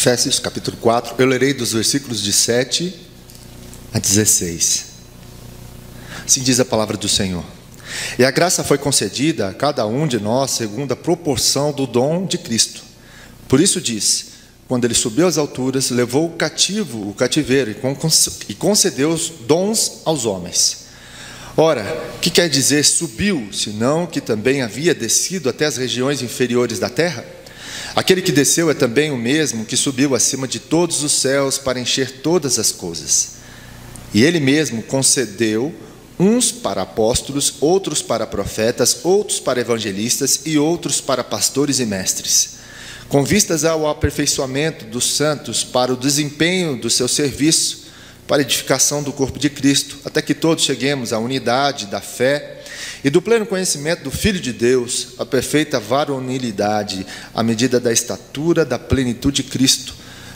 Efésios capítulo 4, eu lerei dos versículos de 7 a 16. Assim diz a palavra do Senhor. E a graça foi concedida a cada um de nós segundo a proporção do dom de Cristo. Por isso diz, quando ele subiu às alturas, levou o cativeiro e concedeu os dons aos homens. Ora, que quer dizer subiu, senão que também havia descido até as regiões inferiores da terra? Aquele que desceu é também o mesmo que subiu acima de todos os céus para encher todas as coisas. E ele mesmo concedeu uns para apóstolos, outros para profetas, outros para evangelistas e outros para pastores e mestres, com vistas ao aperfeiçoamento dos santos para o desempenho do seu serviço, para a edificação do corpo de Cristo, até que todos cheguemos à unidade da fé e do pleno conhecimento do Filho de Deus, a perfeita varonilidade, à medida da estatura da plenitude de Cristo,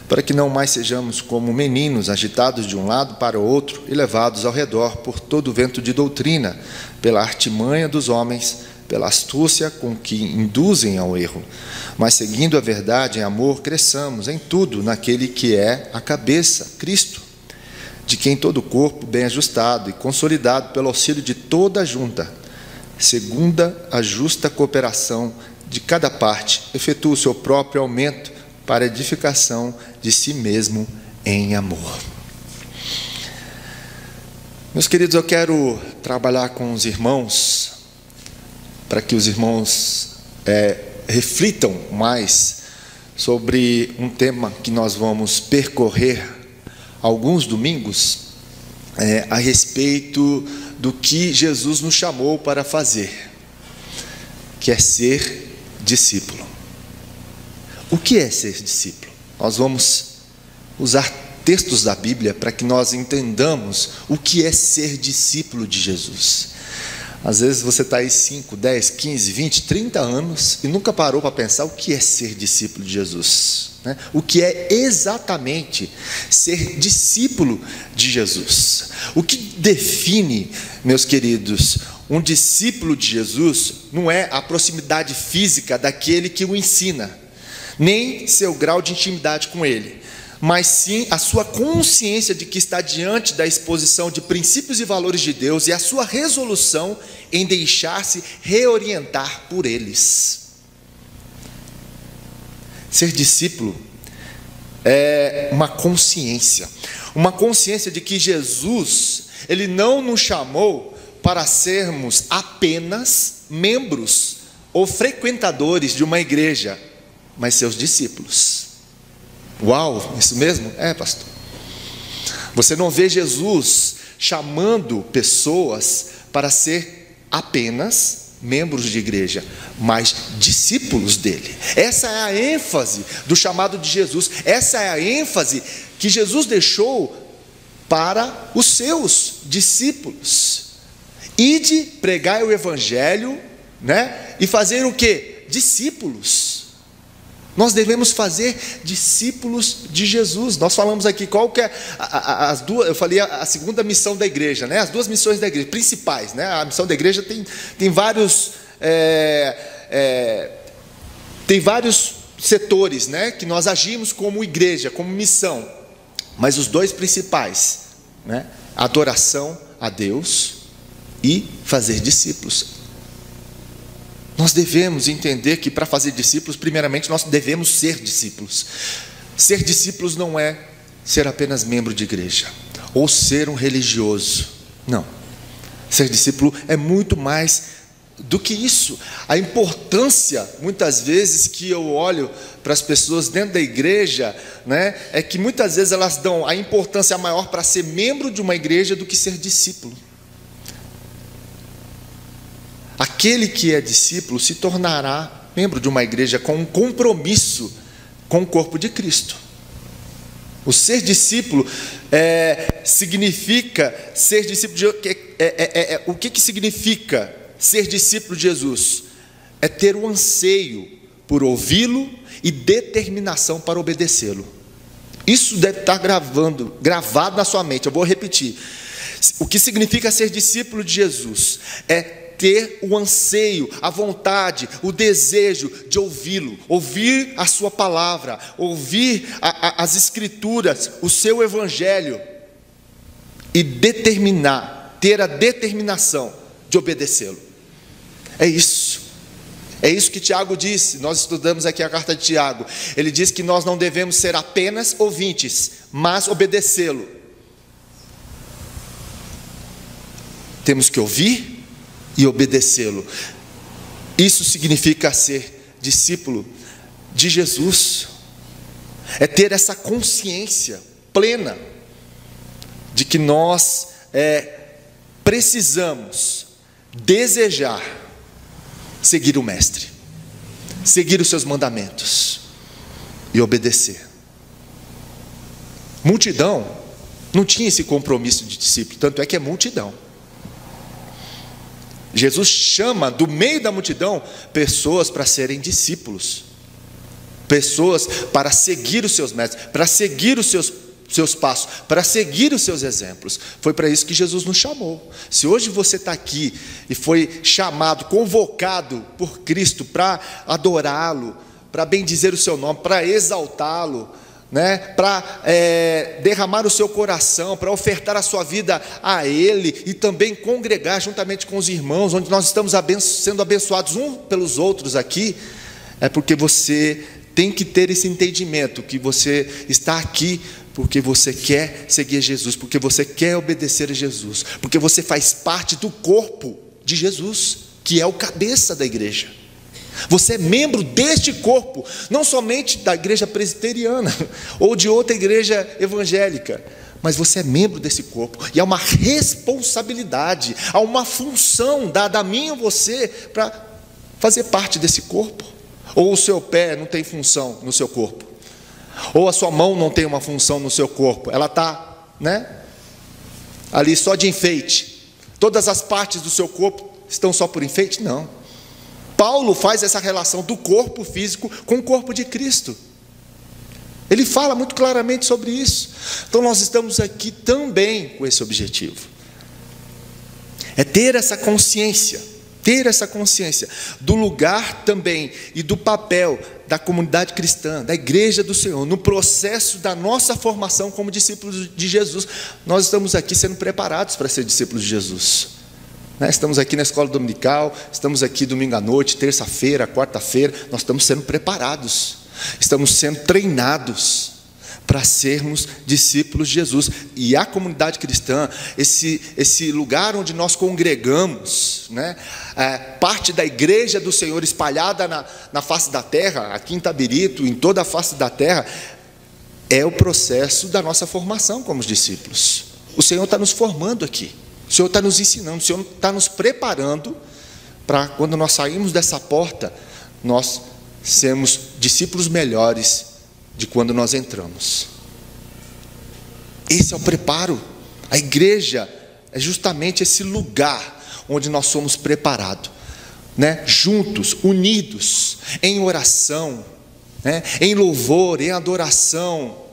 para que não mais sejamos como meninos agitados de um lado para o outro e levados ao redor por todo o vento de doutrina, pela artimanha dos homens, pela astúcia com que induzem ao erro, mas seguindo a verdade em amor, cresçamos em tudo naquele que é a cabeça, Cristo, de quem todo o corpo, bem ajustado e consolidado pelo auxílio de toda a junta, segunda a justa cooperação de cada parte, efetua o seu próprio aumento para a edificação de si mesmo em amor. Meus queridos, eu quero trabalhar com os irmãos, para que os irmãos reflitam mais sobre um tema que nós vamos percorrer alguns domingos, a respeito do que Jesus nos chamou para fazer, que é ser discípulo. O que é ser discípulo? Nós vamos usar textos da Bíblia para que nós entendamos o que é ser discípulo de Jesus. Às vezes você está aí 5, 10, 15, 20, 30 anos e nunca parou para pensar o que é ser discípulo de Jesus, né? O que é exatamente ser discípulo de Jesus? O que define, meus queridos, um discípulo de Jesus não é a proximidade física daquele que o ensina, nem seu grau de intimidade com ele, mas sim a sua consciência de que está diante da exposição de princípios e valores de Deus e a sua resolução em deixar-se reorientar por eles. Ser discípulo é uma consciência de que Jesus, ele não nos chamou para sermos apenas membros ou frequentadores de uma igreja, mas seus discípulos. Uau, isso mesmo? Pastor. Você não vê Jesus chamando pessoas para ser apenas membros de igreja, mas discípulos dele. Essa é a ênfase do chamado de Jesus. Essa é a ênfase que Jesus deixou para os seus discípulos. Ide, pregai o evangelho, né? E fazer o quê? Discípulos. Nós devemos fazer discípulos de Jesus. Nós falamos aqui qual que é as duas, eu falei a segunda missão da igreja, né? As duas missões da igreja principais, né? A missão da igreja tem vários setores, né? Que nós agimos como igreja, como missão. Mas os dois principais, né? Adoração a Deus e fazer discípulos. Nós devemos entender que para fazer discípulos, primeiramente nós devemos ser discípulos. Ser discípulos não é ser apenas membro de igreja ou ser um religioso. Não. Ser discípulo é muito mais do que isso. A importância, muitas vezes, que eu olho para as pessoas dentro da igreja, né, é que muitas vezes elas dão a importância maior para ser membro de uma igreja do que ser discípulo. Aquele que é discípulo se tornará membro de uma igreja com um compromisso com o corpo de Cristo. O ser discípulo significa ser discípulo de... o que significa ser discípulo de Jesus? É ter o anseio por ouvi-lo e determinação para obedecê-lo. Isso deve estar gravado na sua mente. Eu vou repetir. O que significa ser discípulo de Jesus? É ter o anseio, a vontade, o desejo de ouvi-lo, ouvir a sua palavra, ouvir as escrituras, o seu evangelho, e ter a determinação de obedecê-lo. É isso que Tiago disse. Nós estudamos aqui a carta de Tiago. Ele diz que nós não devemos ser apenas ouvintes, mas obedecê-lo. Temos que ouvir e obedecê-lo. Isso significa ser discípulo de Jesus. É ter essa consciência plena de que nós precisamos desejar seguir o Mestre, seguir os seus mandamentos e obedecer. Multidão não tinha esse compromisso de discípulo, tanto é que é multidão. Jesus chama do meio da multidão pessoas para serem discípulos, pessoas para seguir os seus mestres, para seguir os seus passos, para seguir os seus exemplos. Foi para isso que Jesus nos chamou. Se hoje você está aqui e foi chamado, convocado por Cristo para adorá-lo, para bendizer o seu nome, para exaltá-lo, para derramar o seu coração, para ofertar a sua vida a Ele e também congregar juntamente com os irmãos, onde nós estamos sendo abençoados uns pelos outros aqui, é porque você tem que ter esse entendimento que você está aqui porque você quer seguir Jesus, porque você quer obedecer a Jesus, porque você faz parte do corpo de Jesus, que é o cabeça da igreja. Você é membro deste corpo, não somente da igreja presbiteriana ou de outra igreja evangélica, mas você é membro desse corpo, e há uma responsabilidade, há uma função dada a mim e a você para fazer parte desse corpo. Ou o seu pé não tem função no seu corpo, ou a sua mão não tem uma função no seu corpo, ela está ali só de enfeite, todas as partes do seu corpo estão só por enfeite? Não. Paulo faz essa relação do corpo físico com o corpo de Cristo. Ele fala muito claramente sobre isso. Então nós estamos aqui também com esse objetivo. É ter essa consciência do lugar também e do papel da comunidade cristã, da igreja do Senhor, no processo da nossa formação como discípulos de Jesus. Nós estamos aqui sendo preparados para ser discípulos de Jesus. Estamos aqui na escola dominical, estamos aqui domingo à noite, terça-feira, quarta-feira, nós estamos sendo preparados, estamos sendo treinados para sermos discípulos de Jesus. E a comunidade cristã, esse lugar onde nós congregamos, parte da igreja do Senhor espalhada na face da terra, aqui em Itabirito, em toda a face da terra, é o processo da nossa formação como discípulos. O Senhor está nos formando aqui. O Senhor está nos ensinando, o Senhor está nos preparando para, quando nós sairmos dessa porta, nós sermos discípulos melhores de quando nós entramos. Esse é o preparo. A igreja é justamente esse lugar onde nós somos preparados, juntos, unidos, em oração, em louvor, em adoração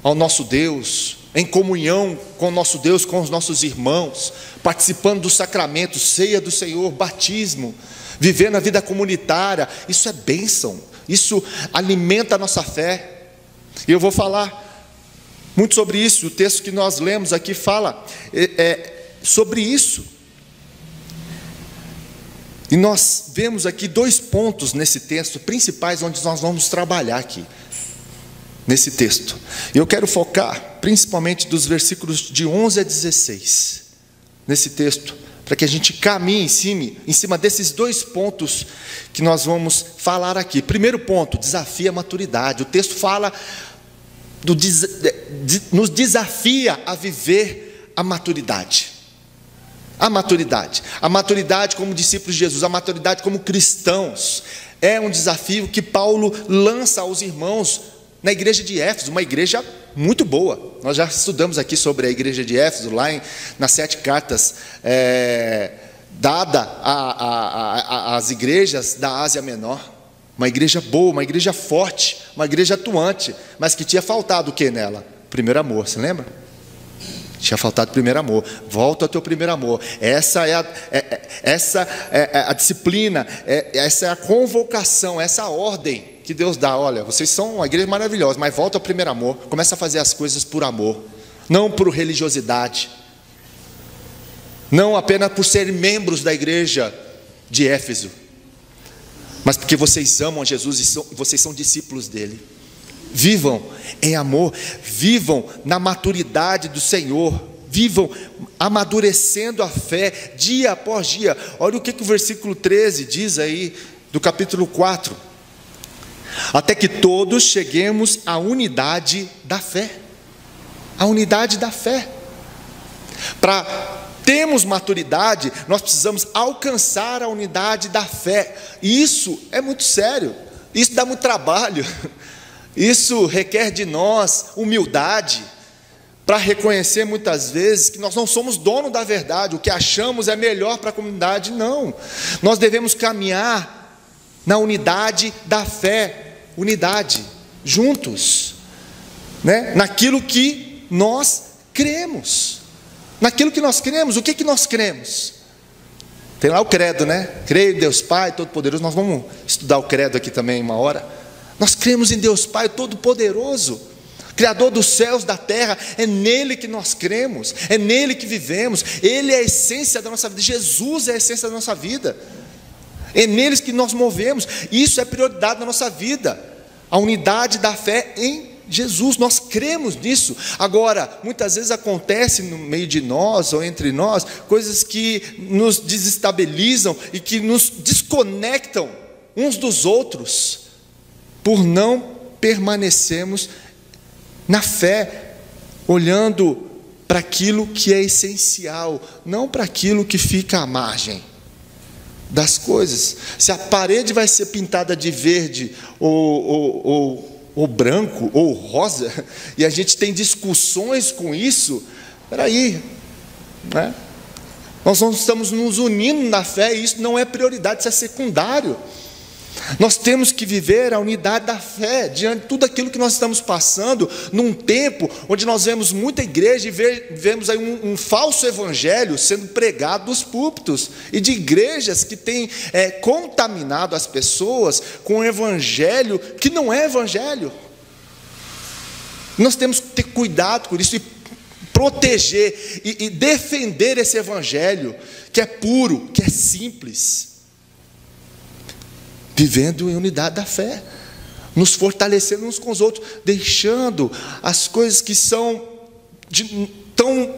ao nosso Deus, em comunhão com o nosso Deus, com os nossos irmãos, participando dos sacramentos, ceia do Senhor, batismo, vivendo a vida comunitária. Isso é bênção, isso alimenta a nossa fé. E eu vou falar muito sobre isso. O texto que nós lemos aqui fala sobre isso. E nós vemos aqui 2 pontos nesse texto principais, onde nós vamos trabalhar aqui nesse texto. E eu quero focar principalmente dos versículos de 11 a 16 nesse texto, para que a gente caminhe em cima desses 2 pontos que nós vamos falar aqui. Primeiro ponto, desafia a maturidade. O texto fala nos desafia a viver a maturidade. A maturidade como discípulos de Jesus, a maturidade como cristãos, é um desafio que Paulo lança aos irmãos na igreja de Éfeso, uma igreja muito boa. Nós já estudamos aqui sobre a igreja de Éfeso, lá nas 7 cartas dada às igrejas da Ásia Menor. Uma igreja boa, uma igreja forte, uma igreja atuante, mas que tinha faltado o que nela? Primeiro amor, você lembra? Tinha faltado o primeiro amor. Volta ao teu primeiro amor. Essa é a disciplina, essa é a convocação, essa é a ordem que Deus dá. Olha, vocês são uma igreja maravilhosa, mas volta ao primeiro amor. Começa a fazer as coisas por amor, não por religiosidade, não apenas por serem membros da igreja de Éfeso, mas porque vocês amam a Jesus e vocês são discípulos dele. Vivam em amor, vivam na maturidade do Senhor, vivam amadurecendo a fé dia após dia. Olha o que o versículo 13 diz aí do capítulo 4: até que todos cheguemos à unidade da fé. A unidade da fé. Para termos maturidade, nós precisamos alcançar a unidade da fé. E isso é muito sério, isso dá muito trabalho. Isso requer de nós humildade, para reconhecer muitas vezes que nós não somos dono da verdade, o que achamos é melhor para a comunidade. Não, nós devemos caminhar na unidade da fé, unidade, juntos, né? Naquilo que nós cremos, naquilo que nós cremos. O que nós cremos? Tem lá o credo, né? Creio em Deus Pai Todo-Poderoso. Nós vamos estudar o credo aqui também uma hora. Nós cremos em Deus Pai Todo-Poderoso, Criador dos céus, da terra. É nele que nós cremos, é nele que vivemos. Ele é a essência da nossa vida. Jesus é a essência da nossa vida. É neles que nós movemos. Isso é prioridade na nossa vida, a unidade da fé em Jesus. Nós cremos nisso. Agora, muitas vezes acontece no meio de nós ou entre nós coisas que nos desestabilizam e que nos desconectam uns dos outros, por não permanecermos na fé, olhando para aquilo que é essencial, não para aquilo que fica à margem das coisas. Se a parede vai ser pintada de verde ou branco ou rosa, e a gente tem discussões com isso, peraí, né? Nós não estamos nos unindo na fé, e isso não é prioridade, isso é secundário. Nós temos que viver a unidade da fé diante de tudo aquilo que nós estamos passando, num tempo onde nós vemos muita igreja e vemos aí um falso evangelho sendo pregado dos púlpitos, e de igrejas que têm contaminado as pessoas com um evangelho que não é evangelho. Nós temos que ter cuidado com isso e proteger e defender esse evangelho que é puro, que é simples, vivendo em unidade da fé, nos fortalecendo uns com os outros, deixando as coisas que são de tão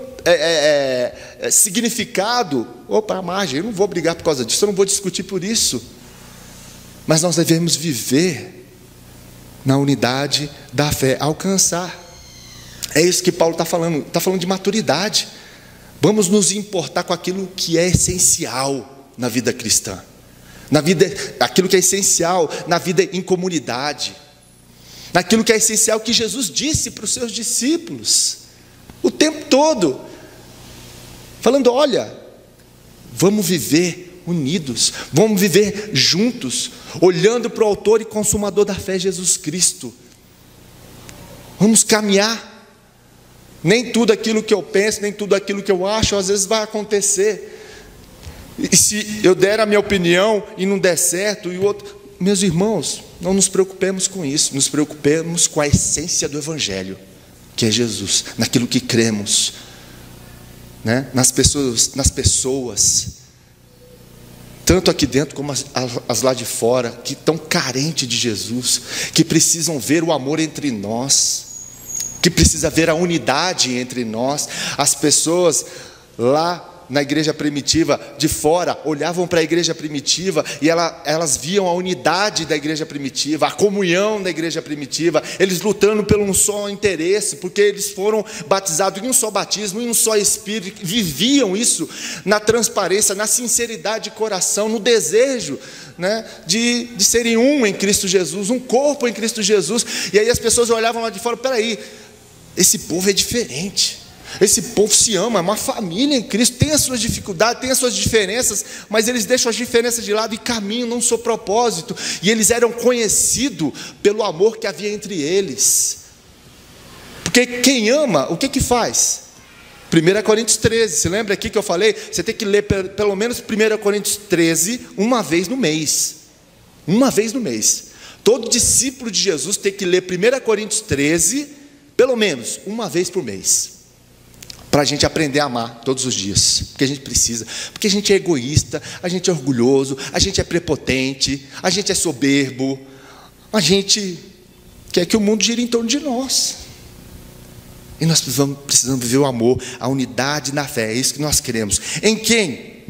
significado para a margem. Eu não vou brigar por causa disso, eu não vou discutir por isso, mas nós devemos viver na unidade da fé, alcançar. É isso que Paulo está falando de maturidade. Vamos nos importar com aquilo que é essencial na vida cristã, na vida, aquilo que é essencial na vida em comunidade, naquilo que é essencial que Jesus disse para os seus discípulos o tempo todo, falando: olha, vamos viver unidos, vamos viver juntos, olhando para o autor e consumador da fé, Jesus Cristo. Vamos caminhar. Nem tudo aquilo que eu penso, nem tudo aquilo que eu acho, às vezes vai acontecer. E se eu der a minha opinião e não der certo, e o outro... Meus irmãos, não nos preocupemos com isso, nos preocupemos com a essência do Evangelho, que é Jesus, naquilo que cremos, né? nas pessoas, tanto aqui dentro como as lá de fora, que estão carentes de Jesus, que precisam ver o amor entre nós, que precisa ver a unidade entre nós. As pessoas lá na igreja primitiva, de fora, olhavam para a igreja primitiva e elas viam a unidade da igreja primitiva, a comunhão da igreja primitiva, eles lutando por um só interesse, porque eles foram batizados em um só batismo, em um só Espírito, viviam isso na transparência, na sinceridade de coração, no desejo, né, de serem um em Cristo Jesus, um corpo em Cristo Jesus. E aí as pessoas olhavam lá de fora: peraí, esse povo é diferente, esse povo se ama, é uma família em Cristo, tem as suas dificuldades, tem as suas diferenças, mas eles deixam as diferenças de lado e caminham num só propósito. E eles eram conhecidos pelo amor que havia entre eles, porque quem ama, o que faz? 1 Coríntios 13, você lembra aqui que eu falei? Você tem que ler pelo menos 1 Coríntios 13 uma vez no mês. Uma vez no mês. Todo discípulo de Jesus tem que ler 1 Coríntios 13, pelo menos uma vez por mês. Para a gente aprender a amar todos os dias. Porque a gente precisa. Porque a gente é egoísta, a gente é orgulhoso, a gente é prepotente, a gente é soberbo. A gente quer que o mundo gire em torno de nós. E nós precisamos viver o amor, a unidade na fé. É isso que nós queremos. Em quem?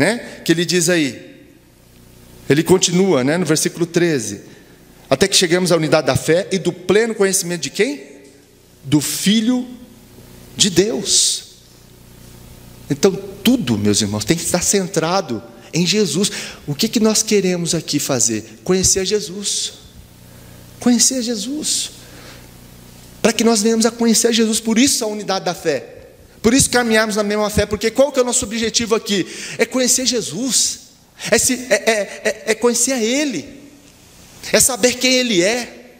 Que ele diz aí. Ele continua, no versículo 13. Até que chegamos à unidade da fé e do pleno conhecimento de quem? Do Filho de Deus. Então tudo, meus irmãos, tem que estar centrado em Jesus. O que nós queremos aqui fazer? Conhecer Jesus. Conhecer Jesus. Para que nós venhamos a conhecer Jesus. Por isso a unidade da fé. Por isso caminharmos na mesma fé. Porque qual que é o nosso objetivo aqui? É conhecer Jesus. É conhecer a Ele. É saber quem Ele é.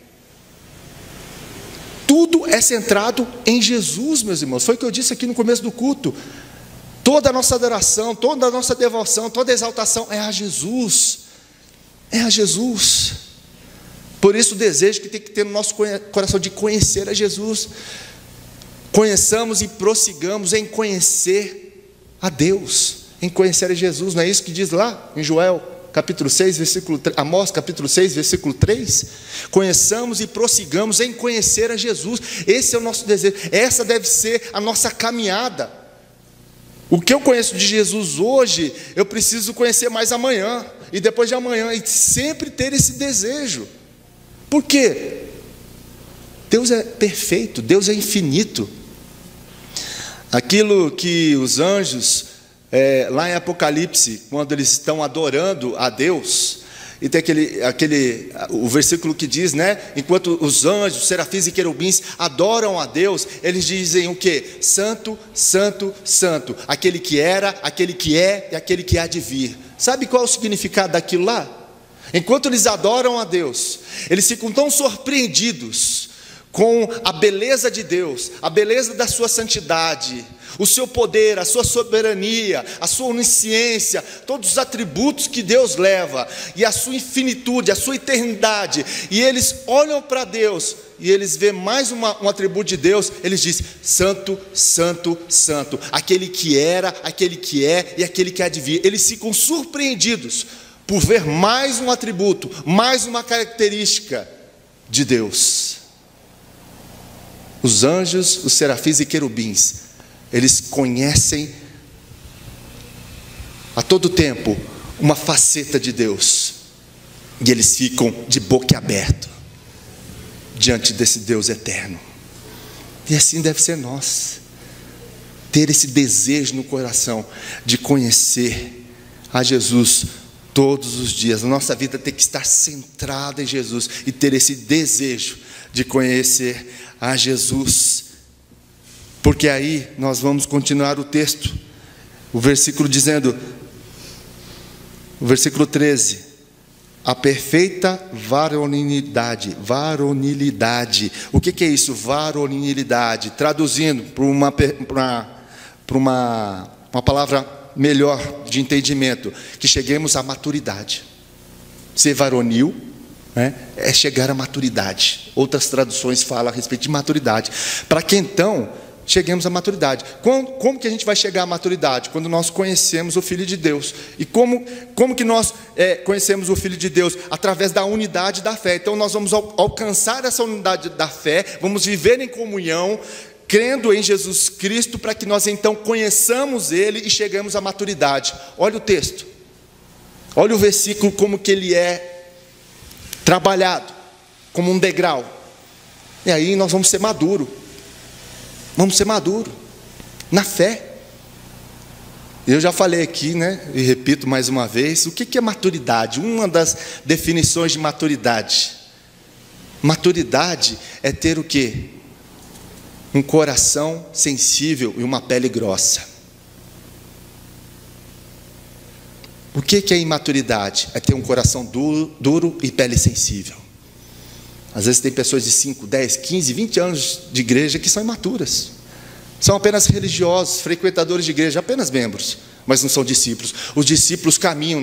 Tudo é centrado em Jesus, meus irmãos. Foi o que eu disse aqui no começo do culto. Toda a nossa adoração, toda a nossa devoção, toda a exaltação é a Jesus. É a Jesus. Por isso o desejo que tem que ter no nosso coração de conhecer a Jesus. Conheçamos e prossigamos em conhecer a Deus, em conhecer a Jesus. Não é isso que diz lá em Joel capítulo 6, versículo 3, Amós capítulo 6, versículo 3? Conheçamos e prossigamos em conhecer a Jesus. Esse é o nosso desejo. Essa deve ser a nossa caminhada. O que eu conheço de Jesus hoje, eu preciso conhecer mais amanhã, e depois de amanhã, e sempre ter esse desejo. Por quê? Deus é perfeito, Deus é infinito. Aquilo que os anjos, lá em Apocalipse, quando eles estão adorando a Deus, e tem o versículo que diz, enquanto os anjos, serafins e querubins adoram a Deus, eles dizem o quê? Santo, santo, santo, aquele que era, aquele que é e aquele que há de vir. Sabe qual é o significado daquilo lá? Enquanto eles adoram a Deus, eles ficam tão surpreendidos com a beleza de Deus, a beleza da sua santidade, o seu poder, a sua soberania, a sua onisciência, todos os atributos que Deus leva, e a sua infinitude, a sua eternidade, e eles olham para Deus, e eles veem mais um atributo de Deus, eles dizem, santo, santo, santo, aquele que era, aquele que é, e aquele que há de vir. Eles ficam surpreendidos, por ver mais um atributo, mais uma característica de Deus. Os anjos, os serafins e querubins, eles conhecem a todo tempo uma faceta de Deus, e eles ficam de boca aberta diante desse Deus eterno. E assim deve ser nós, ter esse desejo no coração de conhecer a Jesus todos os dias. A nossa vida tem que estar centrada em Jesus e ter esse desejo de conhecer a Jesus, porque aí nós vamos continuar o texto, o versículo dizendo, o versículo 13, a perfeita varonilidade. O que é isso? Varonilidade, traduzindo para uma palavra melhor de entendimento, que cheguemos à maturidade. Ser varonil é chegar à maturidade. Outras traduções falam a respeito de maturidade, para que então cheguemos à maturidade. Como que a gente vai chegar à maturidade? Quando nós conhecemos o Filho de Deus. E como que nós conhecemos o Filho de Deus? Através da unidade da fé. Então nós vamos alcançar essa unidade da fé, vamos viver em comunhão, crendo em Jesus Cristo, para que nós então conheçamos Ele e chegamos à maturidade. Olha o texto, olha o versículo, como que ele é trabalhado, como um degrau. E aí nós vamos ser maduros, na fé. Eu já falei aqui, e repito mais uma vez, o que é maturidade? Uma das definições de maturidade. Maturidade é ter o quê? Um coração sensível e uma pele grossa. O que é imaturidade? É ter um coração duro e pele sensível. Às vezes tem pessoas de 5, 10, 15, 20 anos de igreja que são imaturas. São apenas religiosos, frequentadores de igreja, apenas membros, mas não são discípulos. Os discípulos caminham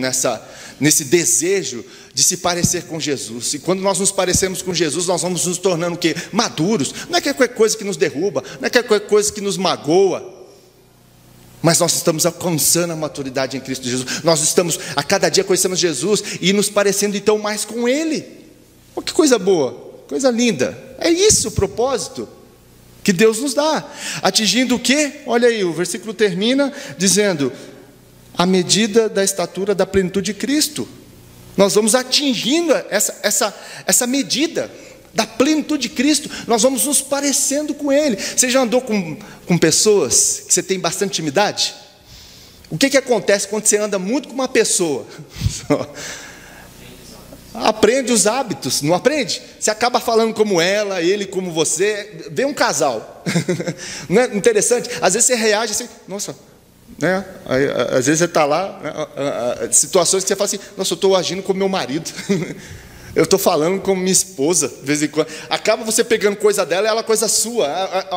nesse desejo de se parecer com Jesus. E quando nós nos parecemos com Jesus, nós vamos nos tornando o quê? Maduros. Não é qualquer coisa que nos derruba, não é qualquer coisa que nos magoa, mas nós estamos alcançando a maturidade em Cristo Jesus. Nós estamos a cada dia conhecendo Jesus e nos parecendo então mais com Ele. Oh, que coisa boa, coisa linda. É isso o propósito que Deus nos dá. Atingindo o quê? Olha aí, o versículo termina dizendo: a medida da estatura da plenitude de Cristo. Nós vamos atingindo essa medida da plenitude de Cristo, nós vamos nos parecendo com Ele. Você já andou com pessoas que você tem bastante intimidade? O que acontece quando você anda muito com uma pessoa? Aprende os hábitos, não aprende? Você acaba falando como ela, ele como você. Vê um casal, não é interessante? Às vezes você reage assim, nossa, né? Aí, às vezes você está lá, né? Situações que você fala assim, nossa, eu estou agindo como meu marido. Eu estou falando como minha esposa, de vez em quando. Acaba você pegando coisa dela e ela coisa sua.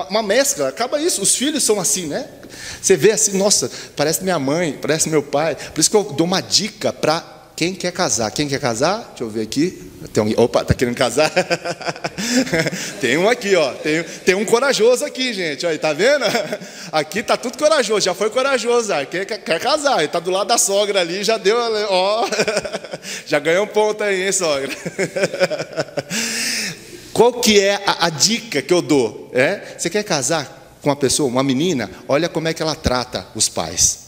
Uma mescla, acaba isso. Os filhos são assim, né? Você vê assim, nossa, parece minha mãe, parece meu pai. Por isso que eu dou uma dica para quem quer casar. Quem quer casar? Deixa eu ver aqui. Opa, está querendo casar? Tem um aqui, ó. Tem um corajoso aqui, gente. Aí, tá vendo? Aqui tá tudo corajoso. Já foi corajoso. Quer casar. Ele está do lado da sogra ali, já deu. Ó, já ganhou um ponto aí, hein, sogra? Qual que é a dica que eu dou? Você quer casar com uma pessoa, uma menina? Olha como é que ela trata os pais.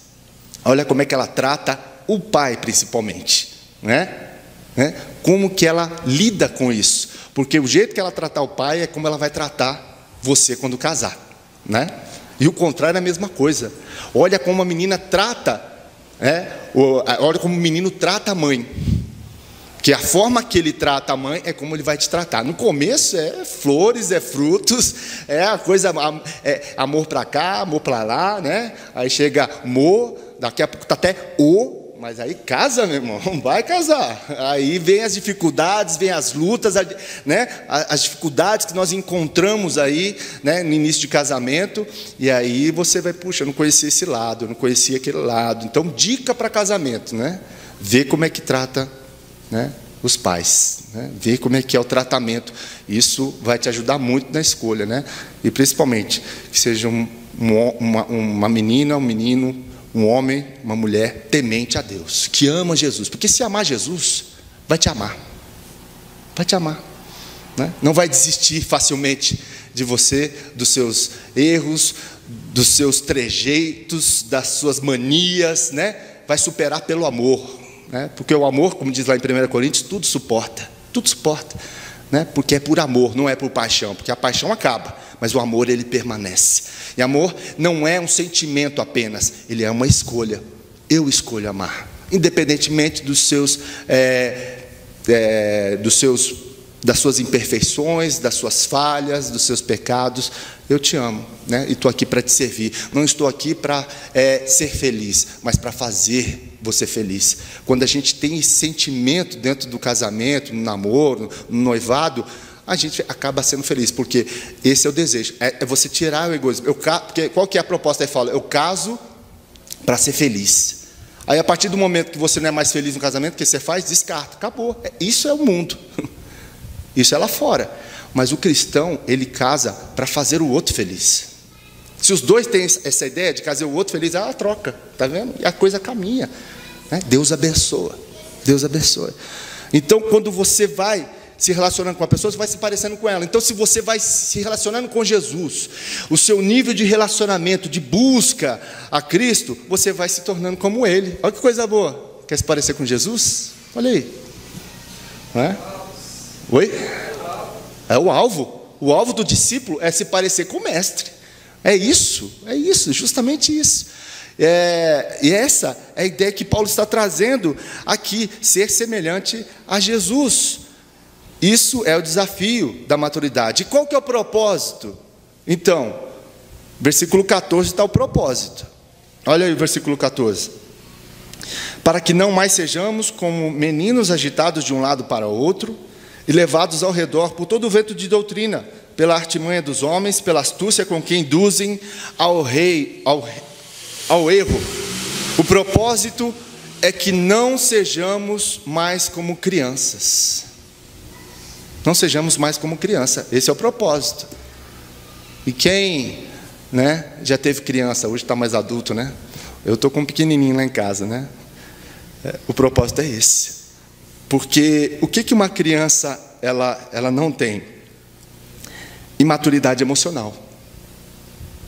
Olha como é que ela trata o pai, principalmente, né? Como que ela lida com isso? Porque o jeito que ela tratar o pai é como ela vai tratar você quando casar, né? E o contrário é a mesma coisa. Olha como a menina trata, olha como o menino trata a mãe. Que a forma que ele trata a mãe é como ele vai te tratar. No começo é flores, é frutos, é a coisa, amor para cá, amor para lá, né? Aí chega amor, daqui a pouco está até mas aí casa, meu irmão, vai casar. Aí vem as dificuldades, vem as lutas, né? As dificuldades que nós encontramos aí, né? No início de casamento. E aí você vai, puxa, eu não conhecia esse lado, eu não conhecia aquele lado. Então, dica para casamento, né? Ver como é que trata, né, os pais, né? Ver como é que é o tratamento. Isso vai te ajudar muito na escolha, né? E principalmente que seja uma menina, um menino, um homem, uma mulher temente a Deus, que ama Jesus. Porque se amar Jesus, vai te amar, né? Não vai desistir facilmente de você, dos seus erros, dos seus trejeitos, das suas manias, né? Vai superar pelo amor, né? Porque o amor, como diz lá em 1 Coríntios, tudo suporta, né? Porque é por amor, não é por paixão, porque a paixão acaba, mas o amor ele permanece. E amor não é um sentimento apenas, ele é uma escolha. Eu escolho amar, independentemente das suas imperfeições, das suas falhas, dos seus pecados. Eu te amo, né? E estou aqui para te servir. Não estou aqui para ser feliz, mas para fazer você feliz. Quando a gente tem esse sentimento dentro do casamento, no namoro, no noivado, a gente acaba sendo feliz, porque esse é o desejo, é você tirar o egoísmo. Porque qual que é a proposta? Ele fala, eu caso para ser feliz. Aí a partir do momento que você não é mais feliz no casamento, o que você faz? Descarta, acabou. Isso é o mundo, isso é lá fora. Mas o cristão, ele casa para fazer o outro feliz. Se os dois têm essa ideia de fazer o outro feliz, ela troca, tá vendo? E a coisa caminha, né? Deus abençoa, Deus abençoa. Então quando você vai se relacionando com a pessoa, você vai se parecendo com ela. Então, se você vai se relacionando com Jesus, o seu nível de relacionamento, de busca a Cristo, você vai se tornando como Ele. Olha que coisa boa. Quer se parecer com Jesus? Olha aí. Não é? Oi? É o alvo. O alvo do discípulo é se parecer com o mestre. É isso, justamente isso. E essa é a ideia que Paulo está trazendo aqui, ser semelhante a Jesus. Isso é o desafio da maturidade. E qual que é o propósito? Então, versículo 14 está o propósito. Olha aí o versículo 14. Para que não mais sejamos como meninos agitados de um lado para o outro, e levados ao redor por todo o vento de doutrina, pela artimanha dos homens, pela astúcia com que induzem ao erro. O propósito é que não sejamos mais como crianças. Não sejamos mais como criança. Esse é o propósito. E quem, né, já teve criança, hoje está mais adulto, né? Eu estou com um pequenininho lá em casa, né? O propósito é esse. Porque o que uma criança ela não tem? Imaturidade emocional.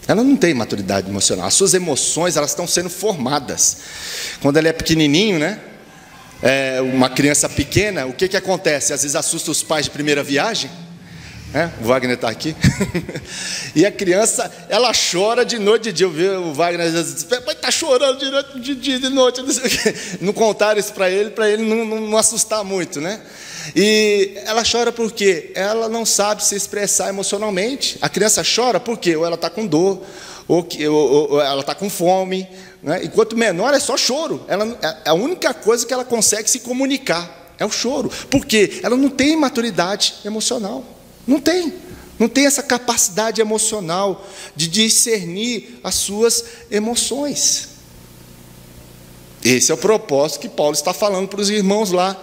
Ela não tem maturidade emocional. As suas emoções, elas estão sendo formadas. Quando ela é pequenininho, né? Uma criança pequena, o que acontece? Às vezes assusta os pais de primeira viagem. O Wagner está aqui. E a criança, ela chora de noite e de dia. Eu vi o Wagner às vezes diz: pai, está chorando de dia e de noite. Não contaram isso para ele não assustar muito, né? E ela chora porque ela não sabe se expressar emocionalmente. A criança chora porque ou ela está com dor, ou ela está com fome, né? Enquanto menor é só choro. A única coisa que ela consegue se comunicar é o choro. Porque ela não tem maturidade emocional. Não tem essa capacidade emocional de discernir as suas emoções. Esse é o propósito que Paulo está falando para os irmãos lá.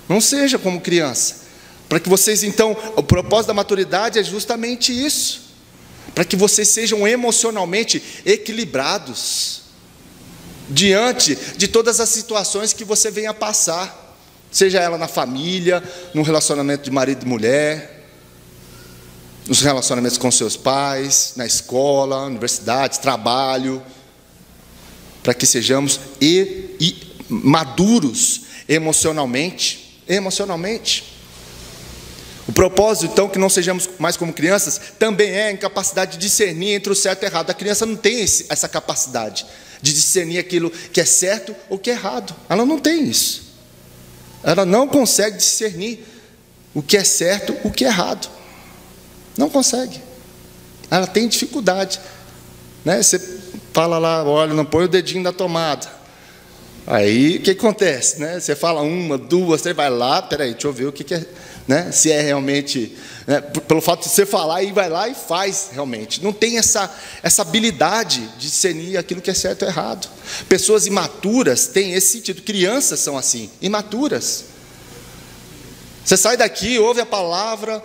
Não seja como criança. Para que vocês, então, o propósito da maturidade é justamente isso. Para que vocês sejam emocionalmente equilibrados diante de todas as situações que você venha passar. Seja ela na família, no relacionamento de marido e mulher, nos relacionamentos com seus pais, na escola, universidades, trabalho, para que sejamos maduros emocionalmente. O propósito, então, que não sejamos mais como crianças, também é a incapacidade de discernir entre o certo e o errado. A criança não tem essa capacidade de discernir aquilo que é certo ou que é errado. Ela não tem isso. Ela não consegue discernir o que é certo, o que é errado. Não consegue. Ela tem dificuldade, né? Você fala lá: olha, não põe o dedinho na tomada. Aí o que acontece, né? Você fala uma, duas, três, vai lá, peraí, deixa eu ver o que é, né? Se é realmente, né? Pelo fato de você falar, aí vai lá e faz realmente. Não tem essa habilidade de discernir aquilo que é certo ou errado. Pessoas imaturas têm esse sentido. Crianças são assim, imaturas. Você sai daqui, ouve a palavra,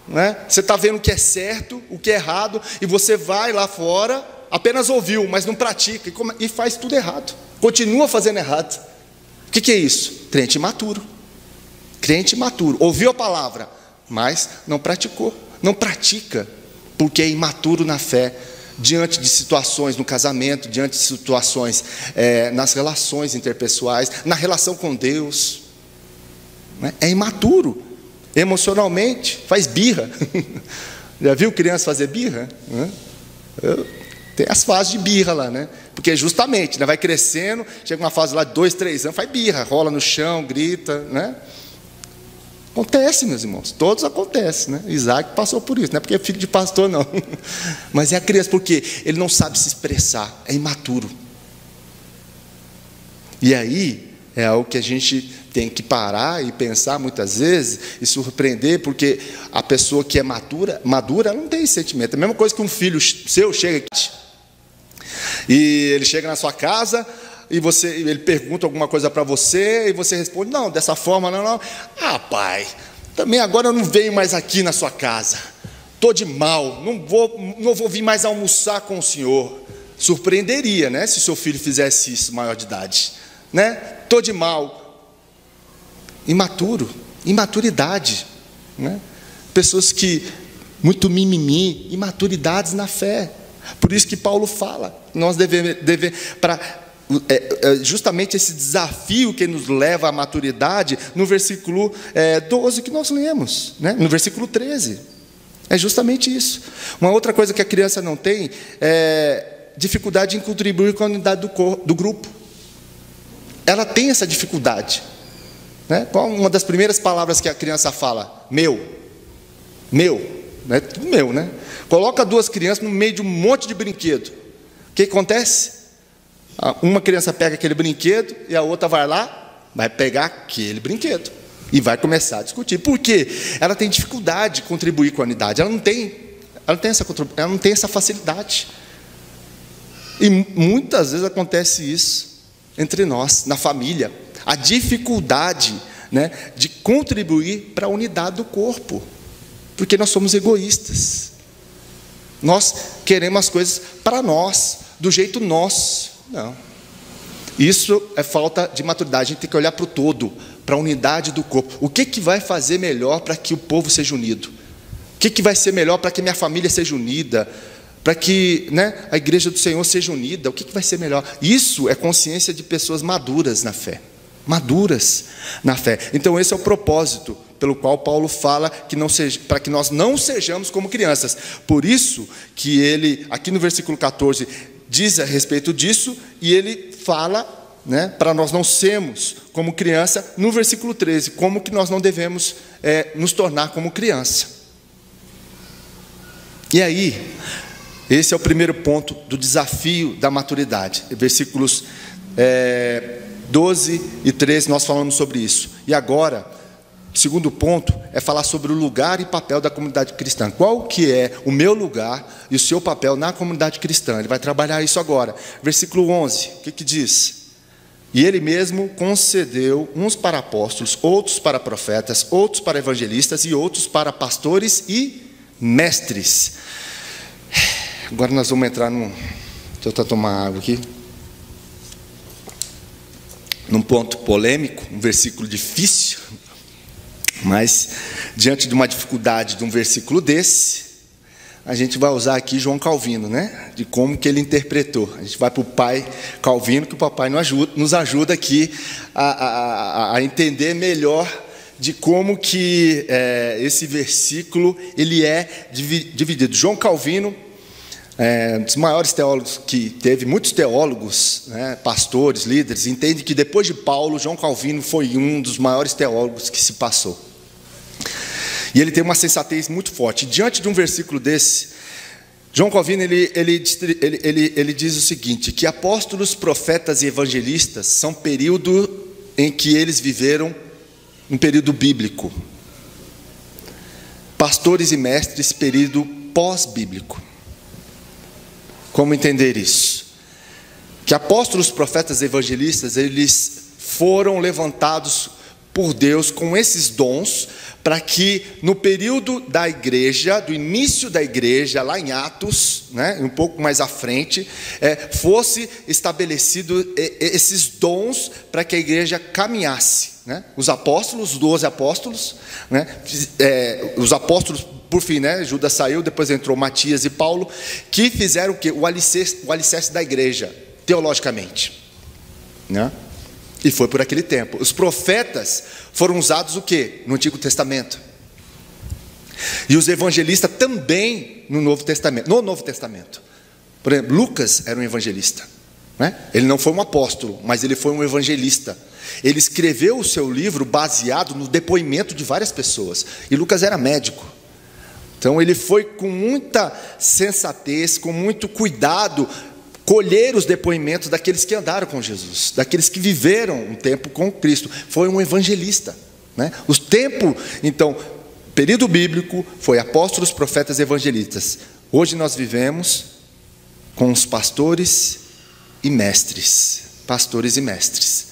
né? Você está vendo o que é certo, o que é errado, e você vai lá fora, apenas ouviu, mas não pratica, e faz tudo errado. Continua fazendo errado. O que é isso? Crente imaturo. Crente imaturo. Ouviu a palavra, mas não praticou. Não pratica, porque é imaturo na fé, diante de situações no casamento, diante de situações nas relações interpessoais, na relação com Deus. É imaturo. Emocionalmente, faz birra. Já viu criança fazer birra? Tem as fases de birra lá, né? Porque justamente, né, vai crescendo, chega uma fase lá de 2, 3 anos, faz birra, rola no chão, grita, né? Acontece, meus irmãos, todos acontecem, né? Isaac passou por isso, não é porque é filho de pastor, não. Mas é a criança, porque ele não sabe se expressar, é imaturo. E aí, é algo que a gente tem que parar e pensar muitas vezes, e surpreender, porque a pessoa que é madura, ela não tem esse sentimento. É a mesma coisa que um filho seu chega aqui, e ele chega na sua casa, e ele pergunta alguma coisa para você, e você responde: não, dessa forma não. Ah, pai, também agora eu não venho mais aqui na sua casa, estou de mal, não vou vir mais almoçar com o senhor. Surpreenderia, né, se seu filho fizesse isso, maior de idade, né? Estou de mal. Imaturidade, né? Pessoas que, muito mimimi, imaturidades na fé. Por isso que Paulo fala, nós devemos justamente esse desafio que nos leva à maturidade, no versículo 12 que nós lemos, né? No versículo 13, é justamente isso. Uma outra coisa que a criança não tem é dificuldade em contribuir com a unidade do grupo. Ela tem essa dificuldade, né? Qual uma das primeiras palavras que a criança fala? Meu, né? Tudo meu, né? Coloca duas crianças no meio de um monte de brinquedo. O que acontece? Uma criança pega aquele brinquedo e a outra vai lá, vai pegar aquele brinquedo. E vai começar a discutir. Por quê? Ela tem dificuldade de contribuir com a unidade. Ela não tem essa facilidade. E muitas vezes acontece isso entre nós, na família. A dificuldade, né, de contribuir para a unidade do corpo. Porque nós somos egoístas. Nós queremos as coisas para nós, do jeito nosso. Não. Isso é falta de maturidade. A gente tem que olhar para o todo, para a unidade do corpo. O que vai fazer melhor para que o povo seja unido? O que vai ser melhor para que minha família seja unida? Para que, né, a igreja do Senhor seja unida? O que vai ser melhor? Isso é consciência de pessoas maduras na fé. Maduras na fé. Então esse é o propósito pelo qual Paulo fala que para que nós não sejamos como crianças. Por isso que ele, aqui no versículo 14, diz a respeito disso, e ele fala, né, para nós não sermos como criança, no versículo 13, como que nós não devemos nos tornar como criança. E aí, esse é o primeiro ponto do desafio da maturidade. Versículos 12 e 13, nós falamos sobre isso. E agora, o segundo ponto é falar sobre o lugar e papel da comunidade cristã. Qual que é o meu lugar e o seu papel na comunidade cristã? Ele vai trabalhar isso agora. Versículo 11, o que diz? E ele mesmo concedeu uns para apóstolos, outros para profetas, outros para evangelistas e outros para pastores e mestres. Agora nós vamos entrar num... Deixa eu tomar água aqui. Num ponto polêmico, um versículo difícil. Mas, diante de uma dificuldade de um versículo desse, a gente vai usar aqui João Calvino, né? De como que ele interpretou. A gente vai para o pai Calvino, que o papai nos ajuda aqui a entender melhor de como que esse versículo ele é dividido. João Calvino, um dos maiores teólogos que teve, muitos teólogos, né, pastores, líderes, entendem que depois de Paulo, João Calvino foi um dos maiores teólogos que se passou. E ele tem uma sensatez muito forte. Diante de um versículo desse, João Calvino ele diz o seguinte, que apóstolos, profetas e evangelistas são período em que eles viveram um período bíblico. Pastores e mestres, período pós-bíblico. Como entender isso? Que apóstolos, profetas e evangelistas, eles foram levantados por Deus com esses dons, para que no período da igreja, do início da igreja, lá em Atos, né, um pouco mais à frente, fosse estabelecido esses dons para que a igreja caminhasse. Né? Os apóstolos, os 12 apóstolos, né, os apóstolos, por fim, né, Judas saiu, depois entrou Matias e Paulo, que fizeram o quê? O alicerce da igreja, teologicamente. Né? E foi por aquele tempo. Os profetas foram usados o quê? No Antigo Testamento. E os evangelistas também no Novo Testamento. Por exemplo, Lucas era um evangelista. Né? Ele não foi um apóstolo, mas ele foi um evangelista. Ele escreveu o seu livro baseado no depoimento de várias pessoas. E Lucas era médico. Então ele foi com muita sensatez, com muito cuidado, colher os depoimentos daqueles que andaram com Jesus, daqueles que viveram um tempo com Cristo. Foi um evangelista. Né? Os tempos, então, período bíblico, foi apóstolos, profetas e evangelistas. Hoje nós vivemos com os pastores e mestres. Pastores e mestres.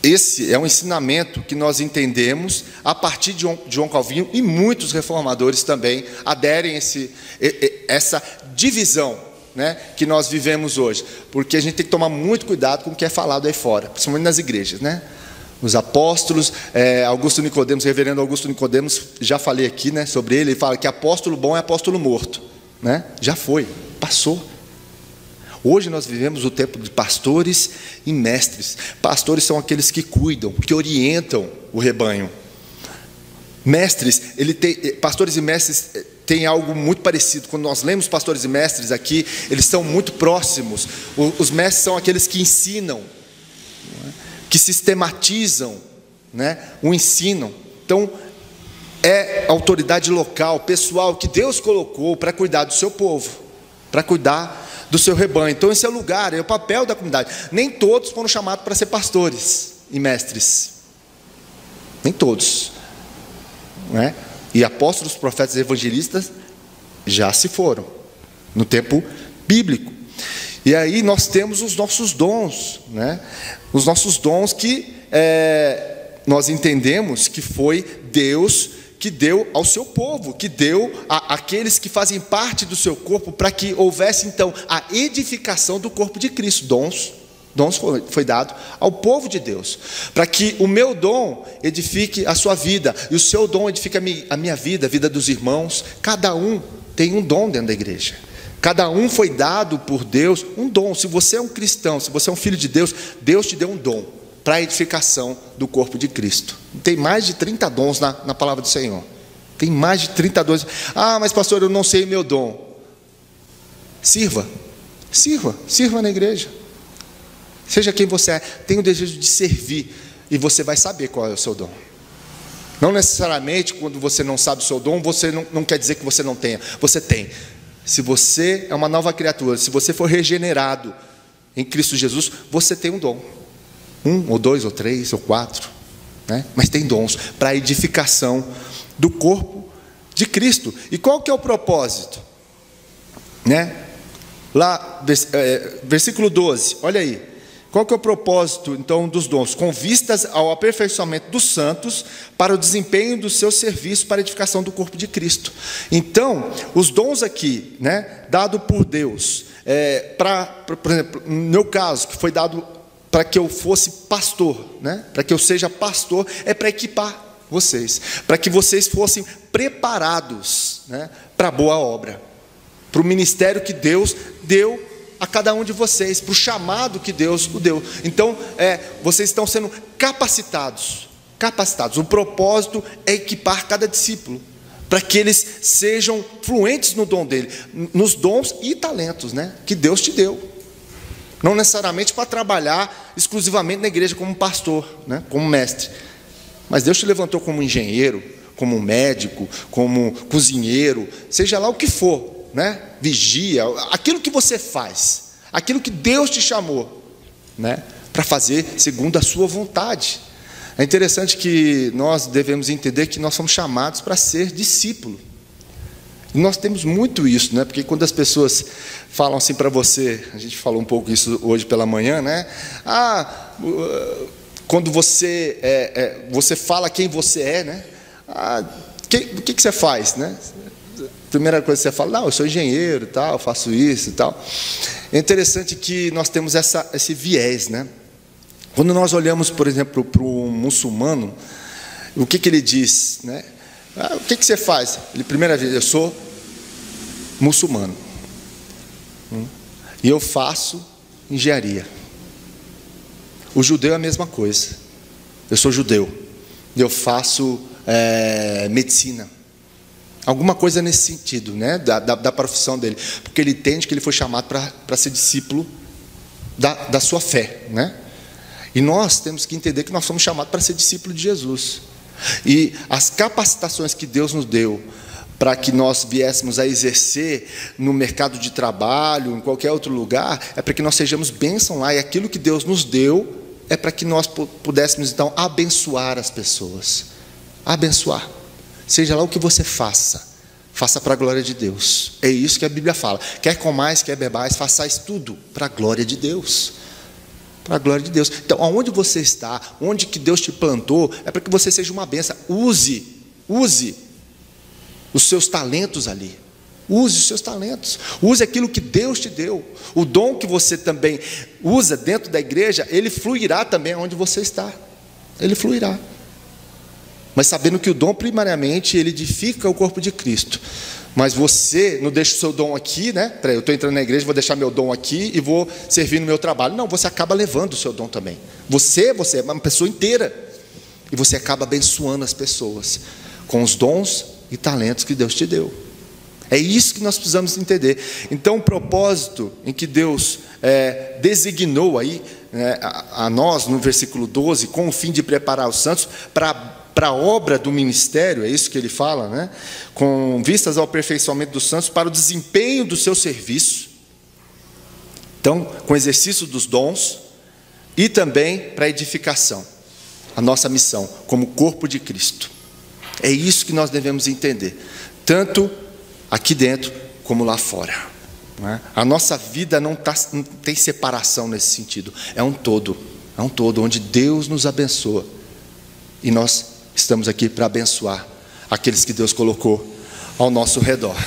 Esse é um ensinamento que nós entendemos a partir de João Calvino, e muitos reformadores também aderem a essa divisão, né, que nós vivemos hoje, porque a gente tem que tomar muito cuidado com o que é falado aí fora, principalmente nas igrejas, né? Os apóstolos, Augusto Nicodemos, reverendo Augusto Nicodemos, já falei aqui, né, sobre ele fala que apóstolo bom é apóstolo morto, né? Já foi, passou. Hoje nós vivemos o tempo de pastores e mestres. Pastores são aqueles que cuidam, que orientam o rebanho. Mestres, pastores e mestres têm algo muito parecido. Quando nós lemos pastores e mestres aqui, eles são muito próximos. Os mestres são aqueles que ensinam, que sistematizam, né, o ensinam. Então, é autoridade local, pessoal, que Deus colocou para cuidar do seu povo, para cuidar do seu rebanho. Então esse é o lugar, é o papel da comunidade. Nem todos foram chamados para ser pastores e mestres. Nem todos, né? E apóstolos, profetas e evangelistas já se foram no tempo bíblico. E aí nós temos os nossos dons, né? Os nossos dons que nós entendemos que foi Deus que deu ao seu povo, que deu àqueles que fazem parte do seu corpo, para que houvesse então a edificação do corpo de Cristo. Dons foi dado ao povo de Deus, para que o meu dom edifique a sua vida, e o seu dom edifique a minha vida, a vida dos irmãos. Cada um tem um dom dentro da igreja. Cada um foi dado por Deus um dom. Se você é um cristão, se você é um filho de Deus, Deus te deu um dom para a edificação do corpo de Cristo. Tem mais de 30 dons na palavra do Senhor. Tem mais de 30 dons. Ah, mas pastor, eu não sei meu dom. Sirva na igreja. Seja quem você é, tenha o desejo de servir, e você vai saber qual é o seu dom. Não necessariamente, quando você não sabe o seu dom, você não quer dizer que você não tenha. Você tem. Se você é uma nova criatura, se você for regenerado em Cristo Jesus, você tem um dom. 1, ou 2, ou 3, ou 4, né? Mas tem dons para a edificação do corpo de Cristo. E qual que é o propósito? Né? Lá, versículo 12, olha aí. Qual que é o propósito, então, dos dons? Com vistas ao aperfeiçoamento dos santos, para o desempenho do seu serviço, para a edificação do corpo de Cristo. Então, os dons aqui, né, dado por Deus, por exemplo, no meu caso, que foi dado para que eu fosse pastor, né, para que eu seja pastor, é para equipar vocês, para que vocês fossem preparados, né, para a boa obra, para o ministério que Deus deu a cada um de vocês, para o chamado que Deus o deu. Então, vocês estão sendo capacitados. O propósito é equipar cada discípulo, para que eles sejam fluentes no dom dele, nos dons e talentos, né, que Deus te deu. Não necessariamente para trabalhar exclusivamente na igreja como pastor, né, como mestre. Mas Deus te levantou como engenheiro, como médico, como cozinheiro, seja lá o que for, né? Vigia, aquilo que você faz, aquilo que Deus te chamou, né? Para fazer segundo a sua vontade. É interessante que nós devemos entender que nós somos chamados para ser discípulo. E nós temos muito isso, né? Porque quando as pessoas falam assim para você, a gente falou um pouco isso hoje pela manhã, né? Quando você fala quem você é, né? O que você faz, né? Primeira coisa que você fala, não, eu sou engenheiro, tal, faço isso e tal. É interessante que nós temos esse viés, né? Quando nós olhamos, por exemplo, para o muçulmano, o que ele diz, né? O que você faz? Ele, primeira vez, eu sou muçulmano. E eu faço engenharia. O judeu é a mesma coisa. Eu sou judeu. Eu faço medicina. Alguma coisa nesse sentido, né? Da profissão dele. Porque ele entende que ele foi chamado para ser discípulo da sua fé, né? E nós temos que entender que nós somos chamados para ser discípulo de Jesus. E as capacitações que Deus nos deu para que nós viéssemos a exercer no mercado de trabalho, em qualquer outro lugar, é para que nós sejamos bênção lá. E aquilo que Deus nos deu é para que nós pudéssemos, então, abençoar as pessoas. Abençoar. Seja lá o que você faça, faça para a glória de Deus. É isso que a Bíblia fala. Quer comais, quer bebais, façais tudo para a glória de Deus. Para a glória de Deus. Então, aonde você está, onde que Deus te plantou, é para que você seja uma bênção. Use os seus talentos ali. Use os seus talentos. Use aquilo que Deus te deu. O dom que você também usa dentro da igreja, ele fluirá também onde você está. Ele fluirá. Mas sabendo que o dom, primariamente, ele edifica o corpo de Cristo. Mas você não deixa o seu dom aqui, né? Peraí, eu estou entrando na igreja, vou deixar meu dom aqui e vou servir no meu trabalho. Não, você acaba levando o seu dom também. Você é uma pessoa inteira. E você acaba abençoando as pessoas com os dons e talentos que Deus te deu. É isso que nós precisamos entender. Então, o propósito em que Deus designou aí, a nós, no versículo 12, com o fim de preparar os santos para a obra do ministério, é isso que ele fala, né? Com vistas ao aperfeiçoamento dos santos, para o desempenho do seu serviço, então, com o exercício dos dons, e também para a edificação. a nossa missão como corpo de Cristo. É isso que nós devemos entender, tanto aqui dentro como lá fora. A nossa vida não tem separação nesse sentido, é um todo, onde Deus nos abençoa, e nós estamos aqui para abençoar aqueles que Deus colocou ao nosso redor.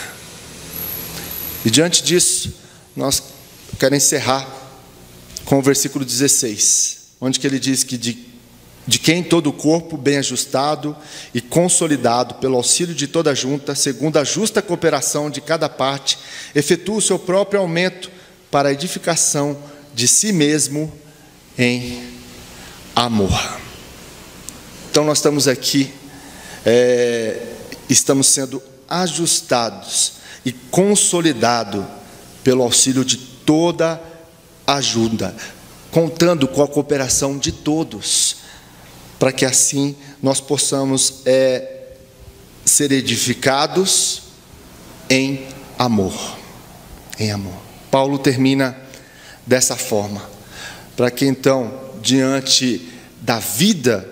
E diante disso, nós queremos encerrar com o versículo 16, onde que ele diz que de quem todo o corpo bem ajustado e consolidado pelo auxílio de toda a junta, segundo a justa cooperação de cada parte, efetua o seu próprio aumento para a edificação de si mesmo em amor. Então nós estamos aqui, estamos sendo ajustados e consolidados pelo auxílio de toda a junta, contando com a cooperação de todos, para que assim nós possamos ser edificados em amor. Em amor. Paulo termina dessa forma, para que então, diante da vida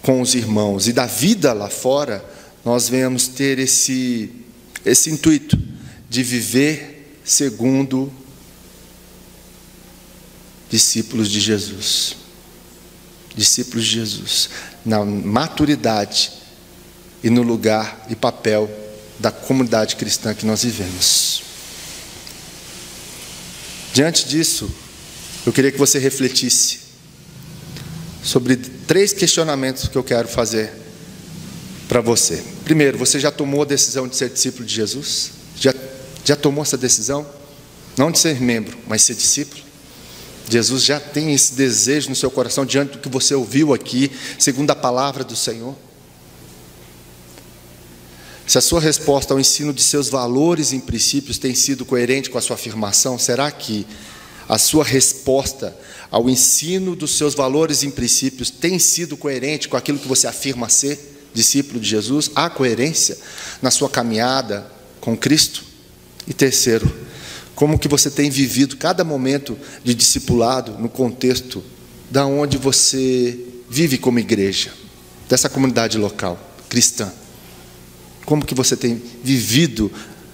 com os irmãos e da vida lá fora, nós venhamos ter esse intuito de viver segundo discípulos de Jesus. Discípulos de Jesus, na maturidade e no lugar e papel da comunidade cristã que nós vivemos. Diante disso, eu queria que você refletisse sobre 3 questionamentos que eu quero fazer para você. Primeiro, você já tomou a decisão de ser discípulo de Jesus? Já tomou essa decisão? Não de ser membro, mas ser discípulo? Jesus já tem esse desejo no seu coração diante do que você ouviu aqui, segundo a palavra do Senhor? Se a sua resposta ao ensino de seus valores e princípios tem sido coerente com a sua afirmação, será que a sua resposta ao ensino dos seus valores e princípios tem sido coerente com aquilo que você afirma ser discípulo de Jesus? Há coerência na sua caminhada com Cristo? E terceiro, como que você tem vivido cada momento de discipulado no contexto da onde você vive como igreja, dessa comunidade local cristã? Como que você tem vivido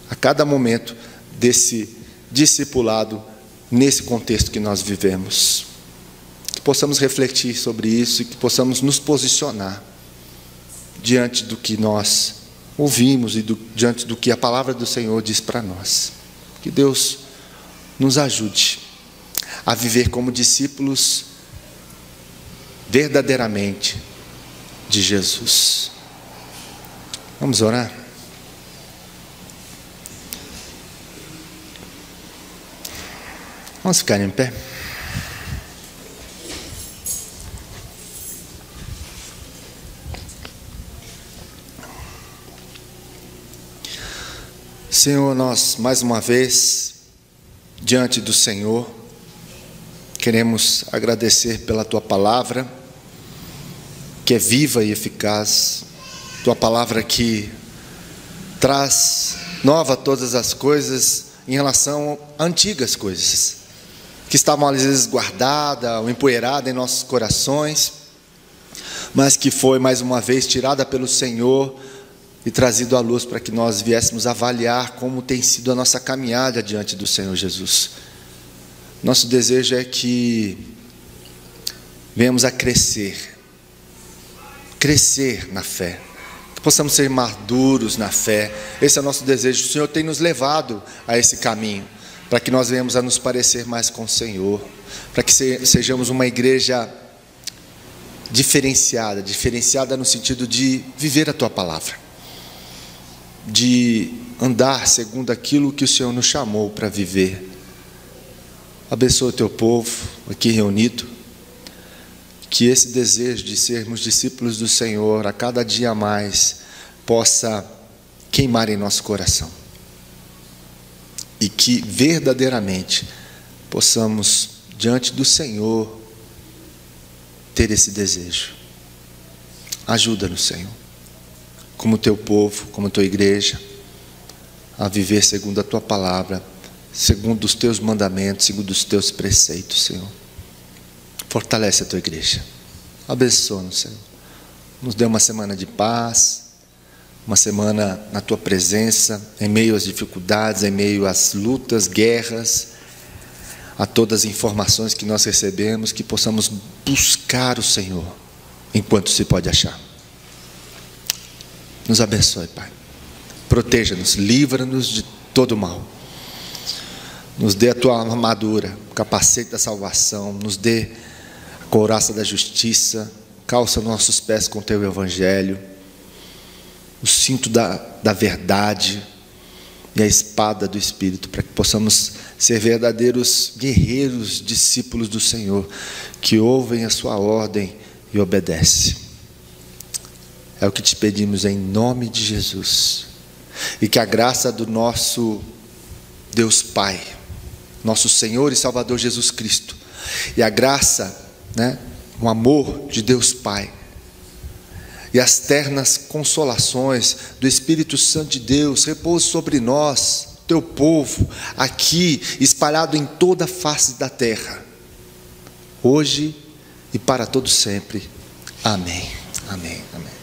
a cada momento desse discipulado nesse contexto que nós vivemos? Que possamos refletir sobre isso e que possamos nos posicionar diante do que nós ouvimos e diante do que a palavra do Senhor diz para nós. Que Deus nos ajude a viver como discípulos verdadeiramente de Jesus. Vamos orar? Vamos ficar em pé? Senhor, nós mais uma vez diante do Senhor queremos agradecer pela Tua palavra, que é viva e eficaz, Tua palavra que traz nova todas as coisas em relação a antigas coisas, que estavam às vezes guardadas ou empoeiradas em nossos corações, mas que foi mais uma vez tirada pelo Senhor e trazido à luz para que nós viéssemos avaliar como tem sido a nossa caminhada diante do Senhor Jesus. Nosso desejo é que venhamos a crescer na fé, que possamos ser maduros na fé. Esse é o nosso desejo. O Senhor tem nos levado a esse caminho, para que nós venhamos a nos parecer mais com o Senhor, para que sejamos uma igreja diferenciada no sentido de viver a Tua palavra, de andar segundo aquilo que o Senhor nos chamou para viver. Abençoa o Teu povo aqui reunido, que esse desejo de sermos discípulos do Senhor a cada dia mais possa queimar em nosso coração, e que verdadeiramente possamos diante do Senhor ter esse desejo. Ajuda-nos, Senhor, como Teu povo, como Tua igreja, a viver segundo a Tua palavra, segundo os Teus mandamentos, segundo os Teus preceitos, Senhor. Fortalece a Tua igreja. Abençoa-nos, Senhor. Nos dê uma semana de paz, uma semana na Tua presença, em meio às dificuldades, em meio às lutas, guerras, a todas as informações que nós recebemos, que possamos buscar o Senhor enquanto se pode achar. Nos abençoe, Pai. Proteja-nos, livra-nos de todo mal. Nos dê a Tua armadura, o capacete da salvação, nos dê a couraça da justiça, calça nossos pés com o Teu Evangelho, o cinto da verdade e a espada do Espírito, para que possamos ser verdadeiros guerreiros, discípulos do Senhor, que ouvem a Sua ordem e obedecem. É o que te pedimos em nome de Jesus. E que a graça do nosso Deus Pai, nosso Senhor e Salvador Jesus Cristo, e a graça, o amor de Deus Pai, e as ternas consolações do Espírito Santo de Deus repouse sobre nós, teu povo, aqui, espalhado em toda a face da terra, hoje e para todo sempre. Amém. Amém. Amém.